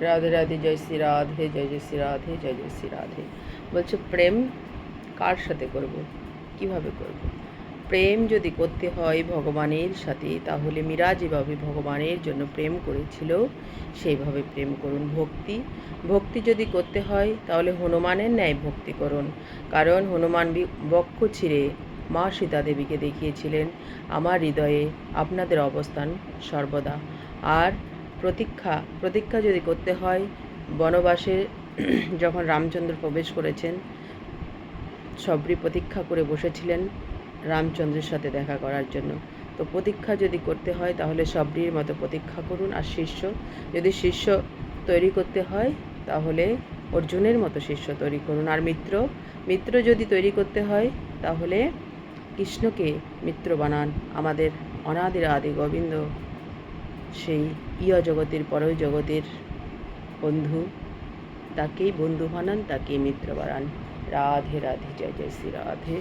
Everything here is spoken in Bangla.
রাধে রাধে, জয় শ্রী রাধে, জয় জয় শ্রী রাধে, জয় জয় শ্রী রাধে। বলছে প্রেম কার সাথে করব, কিভাবে করব? প্রেম যদি করতে হয় ভগবানের সাথে, তাহলে মীরা যেভাবে ভগবানের জন্য প্রেম করেছিল সেইভাবে প্রেম করুন। ভক্তি যদি করতে হয় তাহলে হনুমানের ন্যায় ভক্তি করুন। কারণ হনুমান বক্ষ ছিঁড়ে মা সীতা দেবীকে দেখিয়েছিলেন, আমার হৃদয়ে আপনাদের অবস্থান সর্বদা। আর প্রতীক্ষা যদি করতে হয়, বনবাসে যখন রামচন্দ্র প্রবেশ করেছেন, সবরি প্রতীক্ষা করে বসেছিলেন রামচন্দ্রের সাথে দেখা করার জন্য। তো প্রতীক্ষা যদি করতে হয় তাহলে সবরির মতো প্রতীক্ষা করুন। আর যদি শিষ্য তৈরি করতে হয় তাহলে অর্জুনের মতো শিষ্য তৈরি করুন। আর মিত্র যদি তৈরি করতে হয় তাহলে কৃষ্ণকে মিত্র বানান। আমাদের অনাদির আদি গোবিন্দ সেই ইয় জগতের পরই জগতের বন্ধু, তাকেই বন্ধু বানান, তাকেই মিত্র বানান। রাধে রাধে, জয় জয় শ্রী রাধে।